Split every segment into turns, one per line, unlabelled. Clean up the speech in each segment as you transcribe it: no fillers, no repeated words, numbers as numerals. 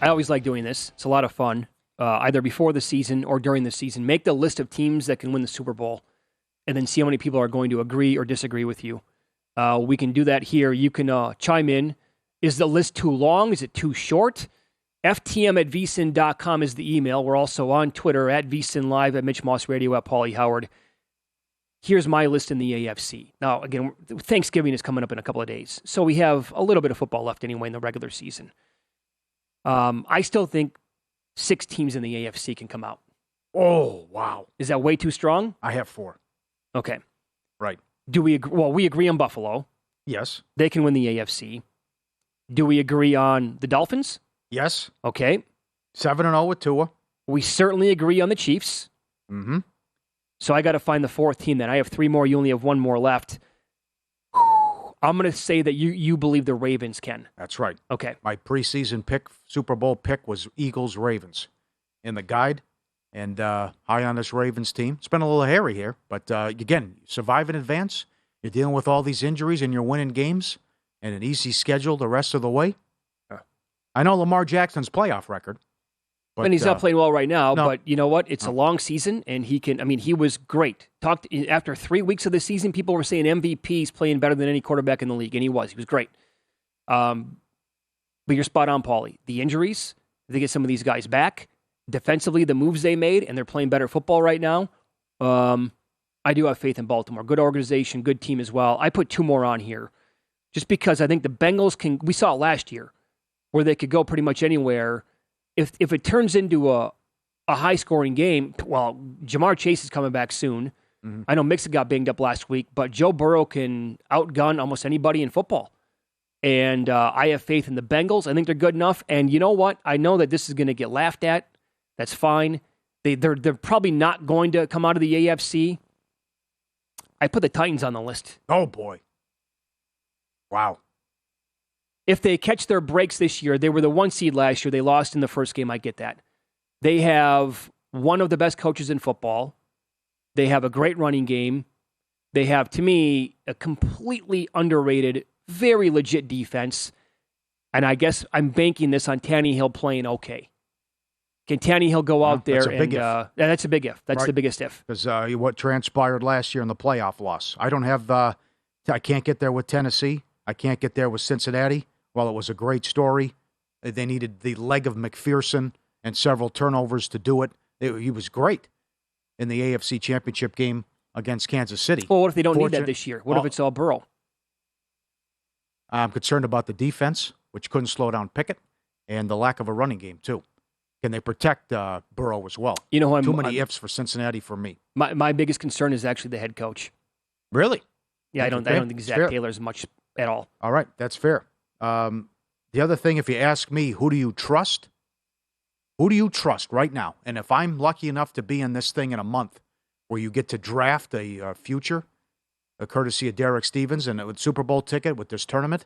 I always like doing this. It's a lot of fun, either before the season or during the season. Make the list of teams that can win the Super Bowl, and then see how many people are going to agree or disagree with you. We can do that here. You can chime in. Is the list too long? Is it too short? FTM@VSiN.com is the email. We're also on Twitter at VSiN Live, at Mitch Moss Radio, at Pauly Howard. Here's my list in the AFC. Now, again, Thanksgiving is coming up in a couple of days, so we have a little bit of football left anyway in the regular season. I still think 6 teams in the AFC can come out.
Oh, wow.
Is that way too strong?
I have 4.
Okay.
Right.
Do we agree? Well, we agree on Buffalo.
Yes.
They can win the AFC. Do we agree on the Dolphins?
Yes.
Okay.
7-0 with Tua.
We certainly agree on the Chiefs.
Mm-hmm.
So I got to find the 4th team then. I have 3 more. You only have 1 more left. I'm going to say that you believe the Ravens can.
That's right.
Okay.
My preseason pick, Super Bowl pick, was Eagles-Ravens in the guide. And high on this Ravens team. It's been a little hairy here. But, again, survive in advance. You're dealing with all these injuries and you're winning games. And an easy schedule the rest of the way. I know Lamar Jackson's playoff record. But,
and he's not playing well right now,
no.
but you know what? It's a long season, and he was great. After 3 weeks of the season, people were saying MVP's playing better than any quarterback in the league, and he was great. But you're spot on, Pauly. The injuries, they get some of these guys back. Defensively, the moves they made, and they're playing better football right now. I do have faith in Baltimore. Good organization, good team as well. I put 2 more on here, just because I think the Bengals can. We saw it last year, where they could go pretty much anywhere. If it turns into a high-scoring game, well, Jamar Chase is coming back soon. Mm-hmm. I know Mixon got banged up last week, but Joe Burrow can outgun almost anybody in football. And I have faith in the Bengals. I think they're good enough. And you know what? I know that this is going to get laughed at. That's fine. They're probably not going to come out of the AFC. I put the Titans on the list.
Oh, boy. Wow.
If they catch their breaks this year, they were the 1 seed last year. They lost in the first game. I get that. They have one of the best coaches in football. They have a great running game. They have, to me, a completely underrated, very legit defense. And I guess I'm banking this on Tannehill playing okay. Can Tannehill go out there?
That's a big if.
Yeah, that's a big if. That's
right.
The biggest if.
Because what transpired last year in the playoff loss. I don't have I can't get there with Tennessee. I can't get there with Cincinnati. While it was a great story, they needed the leg of McPherson and several turnovers to do it. He was great in the AFC Championship game against Kansas City.
Well, what if they don't need that this year? What if it's all Burrow?
I'm concerned about the defense, which couldn't slow down Pickett, and the lack of a running game, too. Can they protect Burrow as well?
You know,
Too many ifs for Cincinnati for me.
My biggest concern is actually the head coach.
Really?
Yeah, I don't think Zach Taylor's much at all.
All right, that's fair. The other thing, if you ask me, who do you trust? Who do you trust right now? And if I'm lucky enough to be in this thing in a month where you get to draft a future, courtesy of Derek Stevens, and a Super Bowl ticket with this tournament,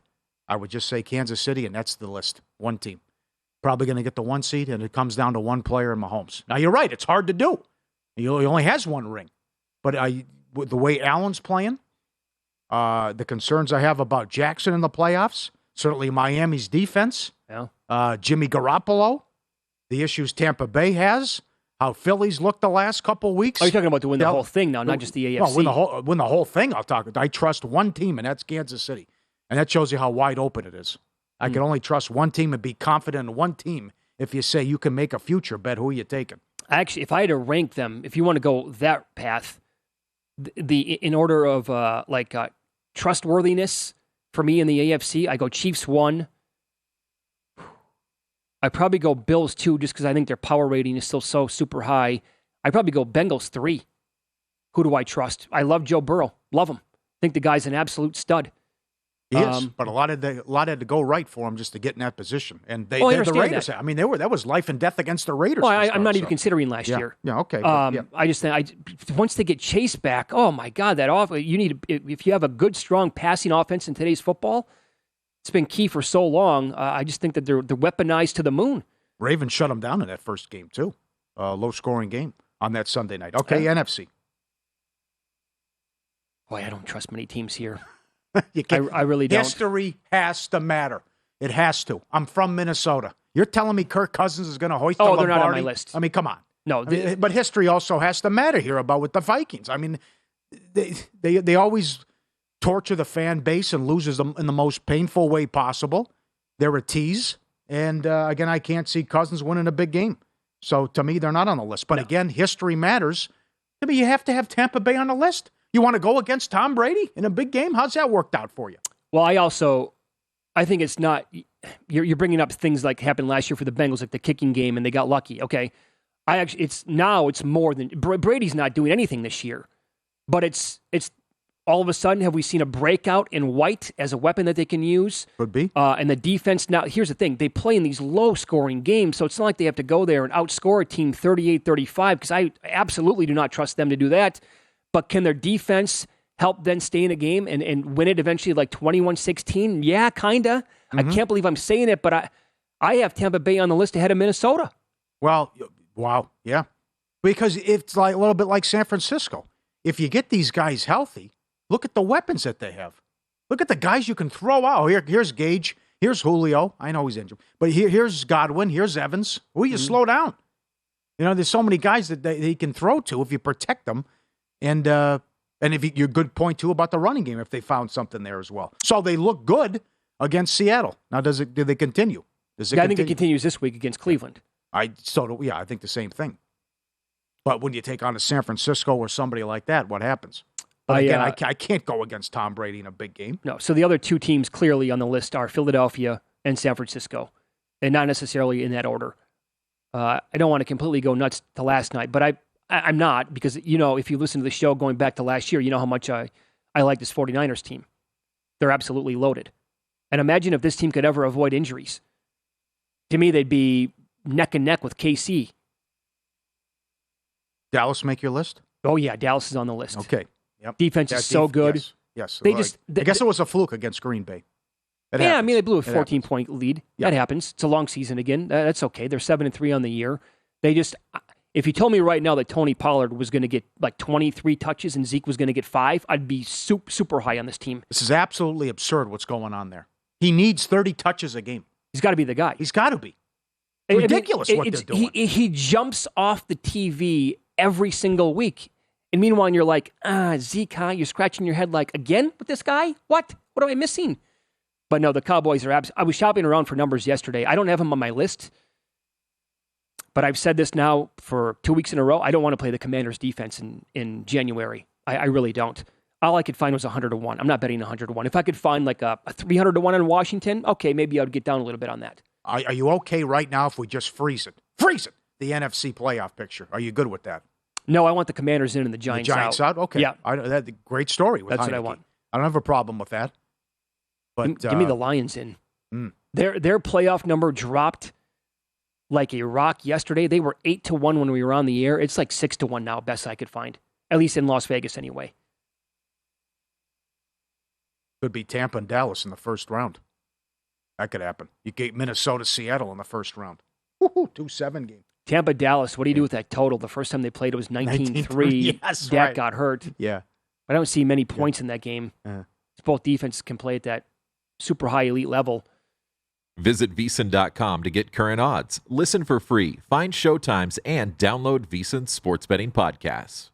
I would just say Kansas City, and that's the list. 1 team. Probably going to get the 1 seed, and it comes down to 1 player in Mahomes. Now, you're right. It's hard to do. He only has 1 ring. But with the way Allen's playing, the concerns I have about Jackson in the playoffs, certainly Miami's defense, Jimmy Garoppolo, the issues Tampa Bay has, how Philly's looked the last couple weeks.
Are you talking about to win the whole thing now, not just the AFC?
No, win the whole thing. I trust 1 team, and that's Kansas City. And that shows you how wide open it is. I can only trust 1 team and be confident in 1 team. If you say you can make a future bet, who are you taking?
Actually, if I had to rank them, if you want to go that path, in order of trustworthiness for me in the AFC, I go Chiefs 1. I probably go Bills 2 just because I think their power rating is still so super high. I probably go Bengals 3. Who do I trust? I love Joe Burrow. Love him. Think the guy's an absolute stud.
He is, but a lot had to go right for him just to get in that position. And the Raiders.
That.
I mean, that was life and death against the Raiders.
Well, I'm not even considering last year.
Yeah, okay.
I just think once they get Chase back, oh my God, you need if you have a good, strong passing offense in today's football, it's been key for so long. I just think that they're weaponized to the moon.
Ravens shut them down in that first game too, low scoring game on that Sunday night. Okay, NFC.
Boy, I don't trust many teams here.
You can't.
I really don't.
History has to matter. It has to. I'm from Minnesota. You're telling me Kirk Cousins is going to hoist the
Oh,
Lombardi?
they're not on my list.
I mean, come on.
No,
But history also has to matter here about with the Vikings. I mean, they always torture the fan base and loses them in the most painful way possible. They're a tease. And, again, I can't see Cousins winning a big game. So, to me, they're not on the list. But, again, history matters. To me, you have to have Tampa Bay on the list. You want to go against Tom Brady in a big game? How's that worked out for you?
Well, I think it's not – you're bringing up things like happened last year for the Bengals, like the kicking game, and they got lucky. Okay, it's more than – Brady's not doing anything this year. But it's all of a sudden, have we seen a breakout in White as a weapon that they can use?
Could be.
And the defense now, here's the thing. They play in these low-scoring games, so it's not like they have to go there and outscore a team 38-35, because I absolutely do not trust them to do that. But can their defense help them stay in a game and win it eventually like 21-16? Yeah, kind of. Mm-hmm. I can't believe I'm saying it, but I have Tampa Bay on the list ahead of Minnesota.
Well, wow, yeah. Because it's like a little bit like San Francisco. If you get these guys healthy, look at the weapons that they have. Look at the guys you can throw out. Here's Gage. Here's Julio. I know he's injured. But here's Godwin. Here's Evans. Will you slow down? You know, there's so many guys that they can throw to if you protect them. And if you're good point, too, about the running game, if they found something there as well. So they look good against Seattle. Now, do they continue?
I think it continues this week against Cleveland.
I think the same thing. But when you take on a San Francisco or somebody like that, what happens? But again, I can't go against Tom Brady in a big game.
No, so the other two teams clearly on the list are Philadelphia and San Francisco, and not necessarily in that order. I don't want to completely go nuts to last night, but I'm not, because, you know, if you listen to the show going back to last year, you know how much I like this 49ers team. They're absolutely loaded. And imagine if this team could ever avoid injuries. To me, they'd be neck and neck with KC.
Dallas make your list?
Oh, yeah, Dallas is on the list.
Okay. Yep.
Defense is so good.
Yes.
They
I guess it was a fluke against Green Bay.
I mean, they blew a 14-point lead. Yep. That happens. It's a long season again. That's okay. They're 7-3 on the year. If you told me right now that Tony Pollard was going to get like 23 touches and Zeke was going to get 5, I'd be super high on this team.
This is absolutely absurd what's going on there. He needs 30 touches a game.
He's got to be the guy.
He's got to be. Ridiculous what they're doing.
He jumps off the TV every single week. And meanwhile, you're like, Zeke, huh? You're scratching your head like, again with this guy? What am I missing? But no, the Cowboys are I was shopping around for numbers yesterday. I don't have them on my list. But I've said this now for 2 weeks in a row. I don't want to play the Commanders' defense in January. I really don't. All I could find was 100-1. I'm not betting 100-1. If I could find like a 300-1 in Washington, okay, maybe I would get down a little bit on that.
Are you okay right now if we just freeze it? Freeze it! The NFC playoff picture. Are you good with that?
No, I want the Commanders in and the Giants out.
The Giants out? Okay.
Yeah.
That's a great story with
That's
Heineke.
what I want.
I don't have a problem with that. But
give me the Lions in. Their playoff number dropped like a rock yesterday. They were 8-1 when we were on the air. It's like 6-1 now, best I could find. At least in Las Vegas anyway.
Could be Tampa and Dallas in the first round. That could happen. You get Minnesota, Seattle in the first round. Woo-hoo, 2-7 game.
Tampa, Dallas, what do you do with that total? The first time they played, it was 19-3.
Yes,
Dak
right.
got hurt.
Yeah.
I don't see many points in that game. Both defenses can play at that super high elite level.
Visit VSiN.com to get current odds. Listen for free. Find showtimes and download VSiN sports betting podcasts.